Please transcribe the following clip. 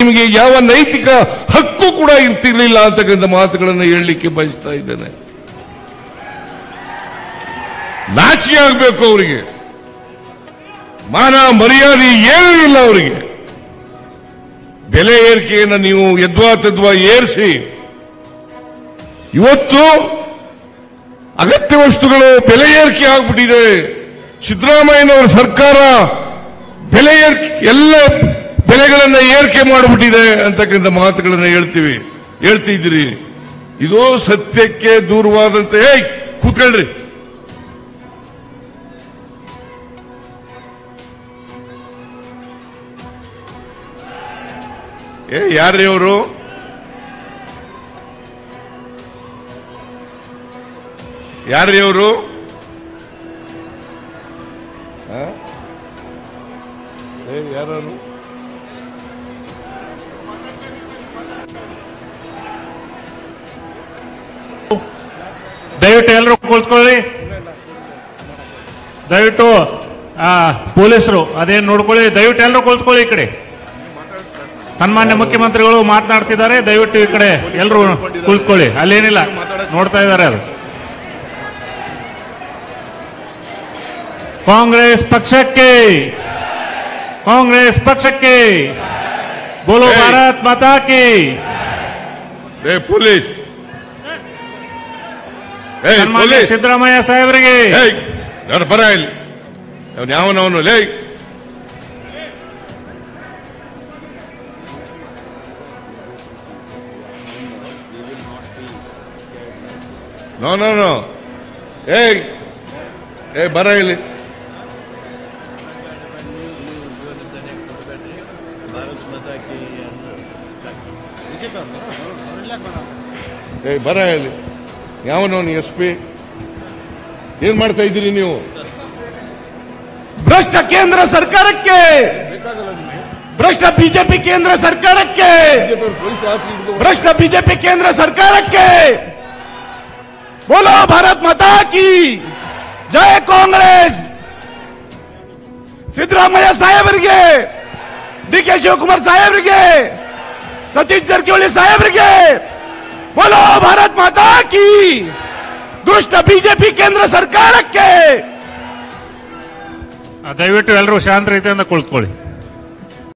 ನಿಮಗೆ ಯಾವ ನೈತಿಕ ಹಕ್ಕು ಕೂಡ ಇರ್ತಿರ್ಲಿಲ್ಲ ಅಂತಕ್ಕಂಥ ಮಾತುಗಳನ್ನು ಹೇಳಲಿಕ್ಕೆ ಬಯಸ್ತಾ ಇದ್ದೇನೆ. ನಾಚಿಕೆ ಆಗಬೇಕು ಅವರಿಗೆ, ಮಾನ ಮರ್ಯಾದೆ ಏನೂ ಇಲ್ಲ ಅವರಿಗೆ. ಬೆಲೆ ಏರಿಕೆಯನ್ನು ನೀವು ಯದ್ವಾ ತದ್ವಾ ಏರಿಸಿ ಇವತ್ತು ಅಗತ್ಯ ವಸ್ತುಗಳು ಬೆಲೆ ಏರಿಕೆ ಆಗ್ಬಿಟ್ಟಿದೆ. ಸಿದ್ದರಾಮಯ್ಯನವರ ಸರ್ಕಾರ ಬೆಲೆ ಎಲ್ಲ ಬೆಲೆಗಳನ್ನು ಏರಿಕೆ ಮಾಡಿಬಿಟ್ಟಿದೆ ಅಂತಕ್ಕಂಥ ಮಾತುಗಳನ್ನು ಹೇಳ್ತಿದ್ದೀರಿ. ಇದು ಸತ್ಯಕ್ಕೆ ದೂರವಾದಂತೆ. ಕೂತ್ಕೊಳ್ರಿ. ಯಾರ್ರೀ ಅವರು? ಯಾರ್ರೀ ಅವರು? ಯಾರು? ದಯವಿಟ್ಟು ಎಲ್ಲರೂ ಕುಳಿತುಕೊಳ್ಳಿ. ದಯವಿಟ್ಟು ಪೊಲೀಸರು ಅದೇನು ನೋಡ್ಕೊಳ್ಳಿ. ದಯವಿಟ್ಟು ಎಲ್ಲರೂ ಕುಳಿತುಕೊಳ್ಳಿ. ಈ ಕಡೆ ಸನ್ಮಾನ್ಯ ಮುಖ್ಯಮಂತ್ರಿಗಳು ಮಾತನಾಡ್ತಿದ್ದಾರೆ. ದಯವಿಟ್ಟು ಈ ಕಡೆ ಎಲ್ಲರೂ ಕುಳಿತುಕೊಳ್ಳಿ. ಅಲ್ಲೇನಿಲ್ಲ, ನೋಡ್ತಾ ಇದ್ದಾರೆ. ಅದು ಕಾಂಗ್ರೆಸ್ ಪಕ್ಷಕ್ಕೆ, ಕಾಂಗ್ರೆಸ್ ಪಕ್ಷಕ್ಕೆ ಬೋಲೋ ಭಾರತ್ ಮಾತಾ ಕಿ. ಪೊಲೀಸ್ ಸನ್ಮಾನ್ಯ ಸಿದ್ದರಾಮಯ್ಯ ಸಾಹೇಬರಿಗೆ ಬರ ಇಲ್ಲಿ ಯಾವನವನು ಲೇ ನೋ ನೋ ನೋ ಬರ ಇಲ್ಲಿ. ಬರ ಇಲ್ಲಿ ಯಾವನವನು SP ಏನ್ ಮಾಡ್ತಾ ಇದ್ದೀರಿ ನೀವು? ಭ್ರಷ್ಟ ಕೇಂದ್ರ ಸರ್ಕಾರಕ್ಕೆ, ಭ್ರಷ್ಟ ಬಿಜೆಪಿ ಕೇಂದ್ರ ಸರ್ಕಾರಕ್ಕೆ, ಭ್ರಷ್ಟ ಬಿಜೆಪಿ ಕೇಂದ್ರ ಸರ್ಕಾರಕ್ಕೆ ಬೋಲೋ ಭಾರತ್ ಮಾತಾ ಕಿ ಜೈ. ಕಾಂಗ್ರೆಸ್ ಸಿದ್ದರಾಮಯ್ಯ ಸಾಹೇಬರಿಗೆ, DK ಶಿವಕುಮಾರ್ ಸಾಹೇಬರಿಗೆ, ಸತೀಶ್ ಜಾರಕಿಹೊಳಿ ಸಾಹೇಬರಿಗೆ ಬೋಲೋ ಭಾರತ್ ಮಾತಾ ಕಿ. ದುಷ್ಟ ಬಿಜೆಪಿ ಕೇಂದ್ರ ಸರ್ಕಾರಕ್ಕೆ ದಯವಿಟ್ಟು ಎಲ್ಲರೂ ಶಾಂತ ರೀತಿಯಿಂದ ಕುಳಿತುಕೊಳ್ಳಿ.